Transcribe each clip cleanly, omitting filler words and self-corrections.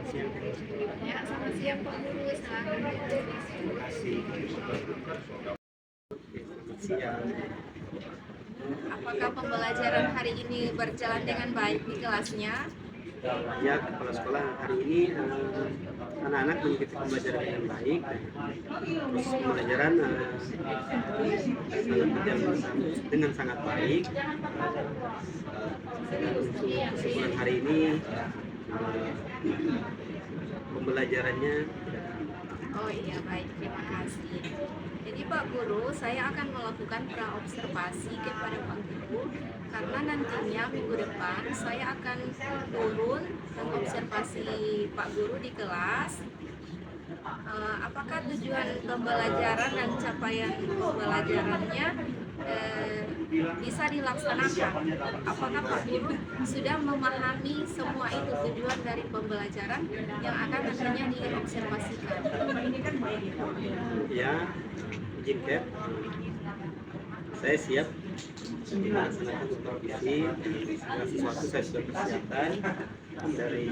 siang. Ya, selamat siang Pak Guru. Terima kasih. Selamat siang. Apakah pembelajaran hari ini berjalan dengan baik di kelasnya? Ya, kepala sekolah hari ini anak-anak mengikuti pembelajaran dengan baik. Proses pembelajaran sangat berjalan dengan sangat baik. Untuk kesimpulan hari ini pembelajarannya. Oh iya, baik, terima kasih. Jadi Pak Guru, saya akan melakukan praobservasi kepada Pak Guru karena nantinya minggu depan saya akan turun mengobservasi Pak Guru di kelas. Apakah tujuan pembelajaran dan capaian pembelajarannya bisa dilaksanakan? Apakah Pak Guru sudah memahami semua itu tujuan dari pembelajaran yang akan nantinya diobservasikan? Ya, izin Cap, saya siap melaksanakan supervisi. Segala sesuatu saya sudah persiapkan dari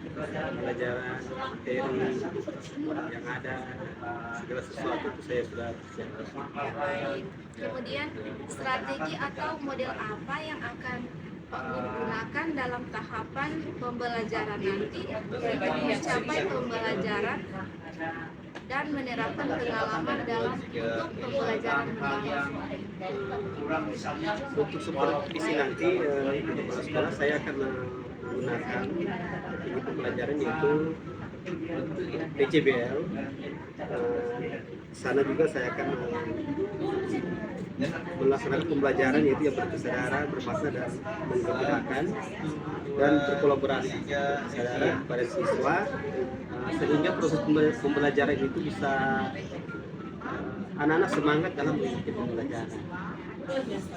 pembelajaran materi yang ada, segala sesuatu itu saya sudah persiapkan. Baik. Kemudian strategi atau model apa yang akan Pak Guru gunakan dalam tahapan pembelajaran nanti untuk mencapai pembelajaran dan menerapkan pengalaman dalam untuk pembelajaran mendalam? Untuk supervisi nanti kepala sekolah saya akan menggunakan strategi pembelajaran yaitu PCBL. Sana juga saya akan melaksanakan pembelajaran yaitu yang berkesadaran, bermakna dan menggembirakan dan berkolaborasi kesadaran kepada siswa sehingga proses pembelajaran itu bisa anak-anak semangat dalam mengikuti pembelajaran.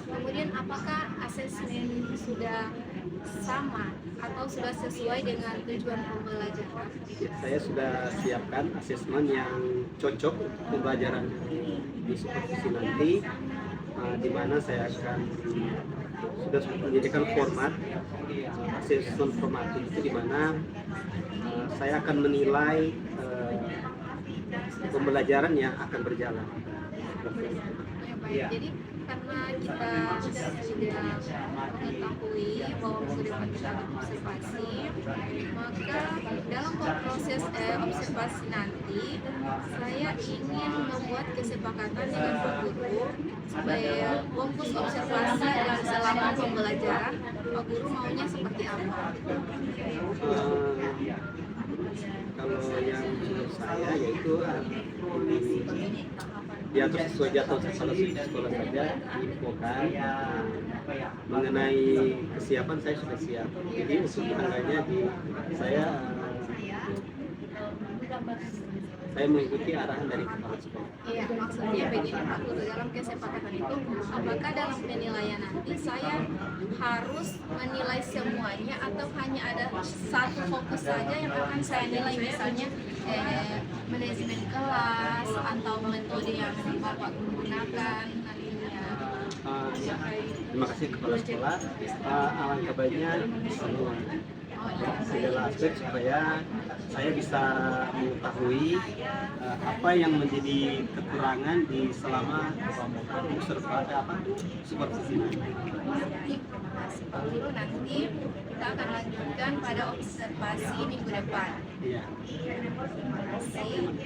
Kemudian apakah asesmen sudah sama atau sudah sesuai dengan tujuan pembelajaran? Saya sudah siapkan asesmen yang cocok pembelajaran di supervisi nanti, di mana saya akan sudah menyediakan format asesmen formatif itu, di mana saya akan menilai pembelajaran yang akan berjalan. Ya, baik. Jadi karena kita sudah mengetahui bahwa minggu depan kita akan observasi, maka dalam proses observasi nanti saya ingin membuat kesepakatan dengan Pak Guru supaya fokus observasi dan selama pembelajaran Pak Guru maunya seperti apa? Kalau yang menurut saya yaitu diatur sesuai jadwal sekolah saja, diinfokan. Mengenai kesiapan saya sudah siap. Jadi untuk tanggalnya saya mengikuti arahan dari kepala sekolah. Iya, maksudnya begini Pak Guru, dalam kesepakatan itu apakah dalam penilaian nanti saya harus menilai semuanya atau hanya ada satu fokus saja yang akan saya nilai, misalnya manajemen kelas atau metode yang Bapak gunakan nantinya? Terima kasih kepala sekolah. Alangkah baiknya semua segala aspek supaya saya bisa mengetahui apa yang menjadi kekurangan di selama supervisi nanti. Terima kasih Pak Guru, nanti kita akan lanjutkan pada observasi minggu depan. Iya. Terima kasih.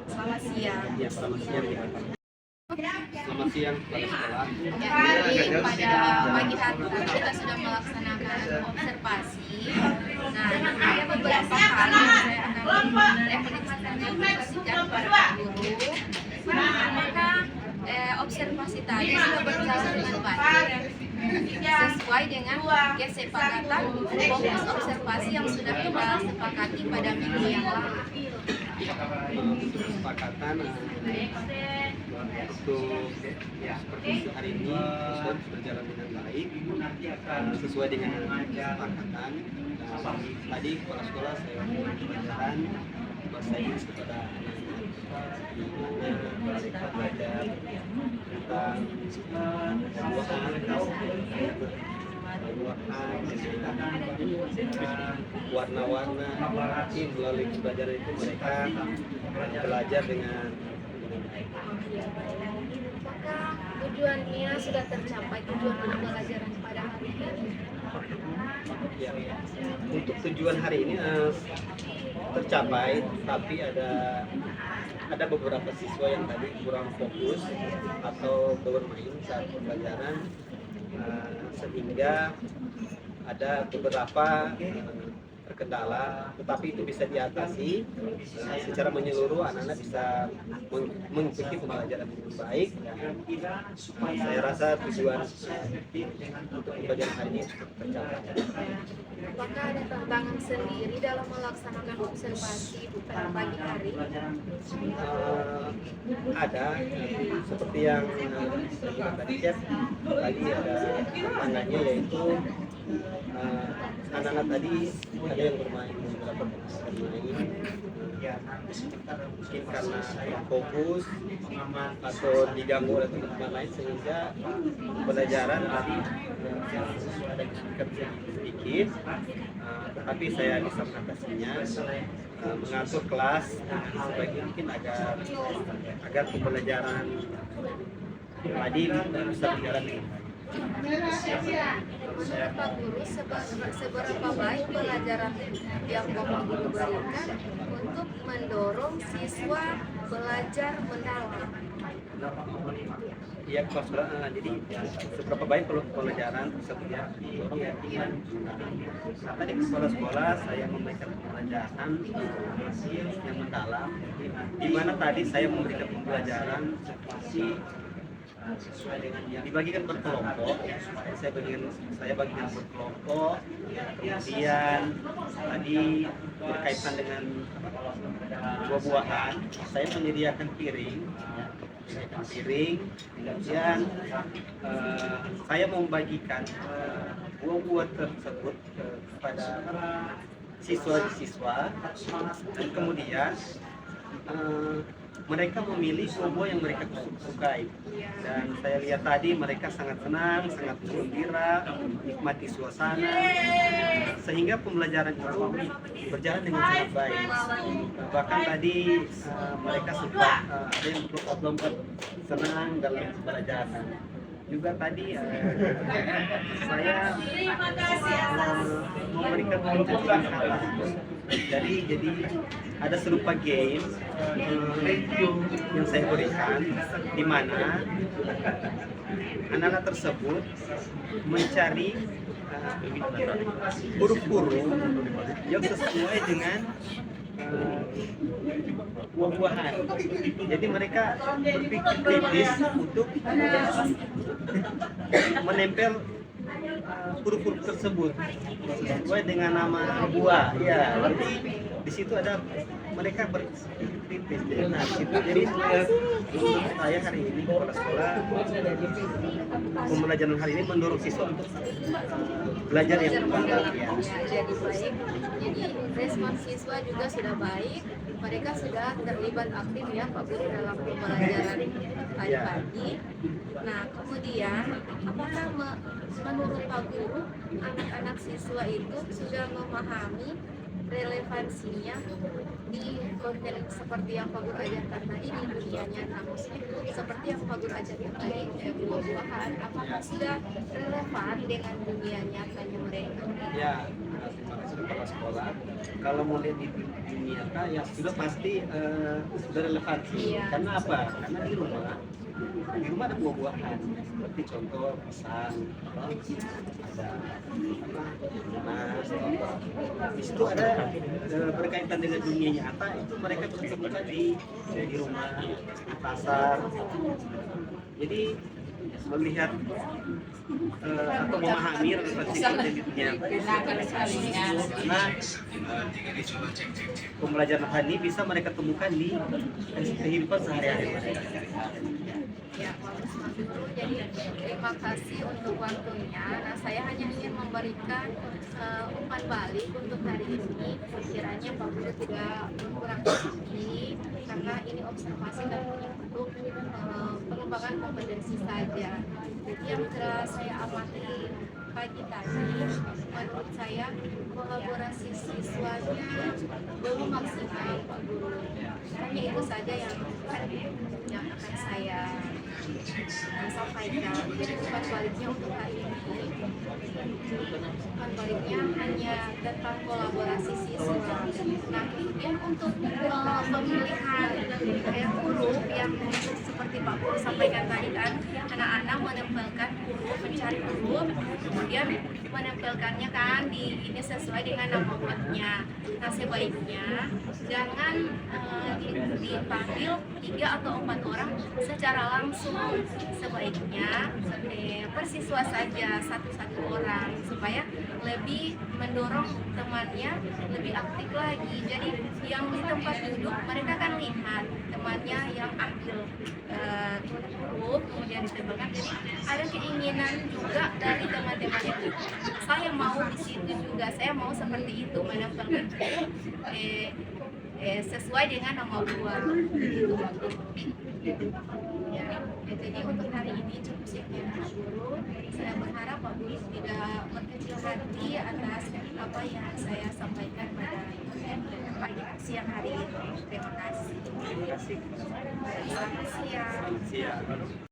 Selamat siang. Ya, selamat siang. Selamat siang kepala sekolah. Jadi pada pagi hari tadi kita sudah melaksanakan observasi. Nah, ada beberapa hal yang saya akan refleksikan pada Pak Guru. Apakah observasi tadi sudah berjalan dengan baik sesuai dengan kesepakatan fokus observasi yang sudah kita sepakati pada minggu yang lalu? Untuk kesepakatan untuk supervisi hari ini sudah berjalan dengan baik sesuai dengan kesepakatan. Tadi kepala sekolah saya mengajarkan bahasa Inggris kepada mereka belajar tentang pembuatan buah-buahan, warna-warna. Nanti melalui pembelajaran itu mereka belajar dengan Apakah tujuannya sudah tercapai, tujuan pembelajaran pada hari ini? ya, untuk tujuan hari ini tercapai, tapi ada beberapa siswa yang tadi kurang fokus atau bermain saat pembelajaran, sehingga ada beberapa terkendala, tetapi itu bisa diatasi secara menyeluruh. Anak-anak bisa mengikuti pembelajaran dengan baik, dan saya rasa tujuan untuk pembelajaran hari ini tercapai. Apakah ada tantangan sendiri dalam melaksanakan observasi pada pagi hari? Ada seperti yang kita tadi chat tadi, ada tantangannya, yaitu anak-anak tadi ada yang bermain mungkin karena kurang fokus atau diganggu oleh teman-teman lain, sehingga pembelajaran tadi ada kesulitan sedikit, tetapi saya bisa mengatasinya, mengatur kelas sebaik mungkin agar pembelajaran tadi bisa berjalan dengan baik. Menurut Pak Guru, seberapa baik pelajaran yang Bapak Guru berikan untuk mendorong siswa belajar mendalam? Iya, jadi seberapa baik pelajaran tersebut ya. Karena di sekolah-sekolah saya memberikan pembelajaran yang mendalam, di mana tadi saya memberikan pembelajaran seperti sesuai dengan yang dibagikan berkelompok. Saya bagikan berkelompok, kemudian tadi berkaitan dengan buah-buahan, saya menyediakan piring, kemudian saya membagikan buah-buah tersebut kepada siswa-siswa, dan kemudian mereka memilih buah-buah yang mereka sukai, dan saya lihat tadi mereka sangat senang, sangat gembira, menikmati suasana, sehingga pembelajaran itu berjalan dengan sangat baik. Bahkan tadi mereka sempat ada yang berlompat-lompat senang dalam pembelajaran. Juga tadi saya memberikan penjelasan kata. Jadi ada serupa game yang saya berikan, di mana anak-anak tersebut mencari huruf-huruf yang sesuai dengan buah-buahan. Jadi mereka berpikir kritis untuk menempel huruf-huruf tersebut sesuai dengan nama buah. Ya, nanti di situ ada mereka berkritis. Nah, jadi menurut saya hari ini kepala sekolah, pembelajaran hari ini mendorong siswa untuk belajar yang mendalam. Ya. Jadi baik, jadi respon siswa juga sudah baik, mereka sudah terlibat aktif ya Pak Guru dalam pembelajaran pagi-pagi. Nah, kemudian apakah menurut Pak Guru anak-anak siswa itu sudah memahami relevansinya di konten seperti yang Pak Guru ajarkan tadi di dunia nyata, maksudnya seperti yang Pak Guru ajarkan tadi buah-buahan, apakah sudah relevan dengan dunia nyatanya mereka? Ya, terima kasih kepala sekolah. Kalau mau lihat di dunia nyata, ya sudah pasti sudah relevansi. Iya. Karena apa? Karena di rumah ada buah-buahan, seperti contoh pisang, ada nanas. Di situ ada berkaitan dengan dunia nyata, itu mereka bisa temukan di rumah, di pasar. Jadi melihat atau memahami relevansi konten di dunia karena pembelajaran tadi bisa mereka temukan di kehidupan sehari-hari mereka. Ya, jadi terima kasih untuk waktunya. Nah, saya hanya ingin memberikan umpan balik untuk hari ini. Kiranya Pak Guru tidak kurang hati, karena ini observasi dan untuk pengembangan kompetensi saja. Jadi yang saya amati pagi tadi menurut saya kolaborasi siswanya belum maksimal Pak Guru. Hanya itu saja yang akan saya sampaikan. Jadi bukan baliknya untuk hari ini, bukan baliknya hanya tentang kolaborasi siswa. Nah, kemudian untuk pemilihan kayak huruf yang seperti Pak Guru sampaikan tadi kan, anak-anak menempelkan huruf, mencari huruf, kemudian menempelkannya kan ini sesuai dengan nama wordnya. Nah, sebaiknya jangan dipanggil 3 atau 4 orang secara langsung. Sebaiknya per siswa saja satu-satu orang supaya lebih mendorong temannya lebih aktif lagi. Jadi yang di tempat duduk mereka kan lihat temannya yang ambil huruf kemudian ditempelkan. Jadi ada keinginan juga dari teman-teman itu, saya mau di situ juga, saya mau seperti itu menempelkan sesuai dengan nama buah. Ya, jadi untuk hari ini cukup sekian Pak Guru. Saya berharap Pak Guru tidak berkecil hati atas apa yang saya sampaikan pada siang hari ini. Terima kasih. Terima kasih. Selamat siang. Siap.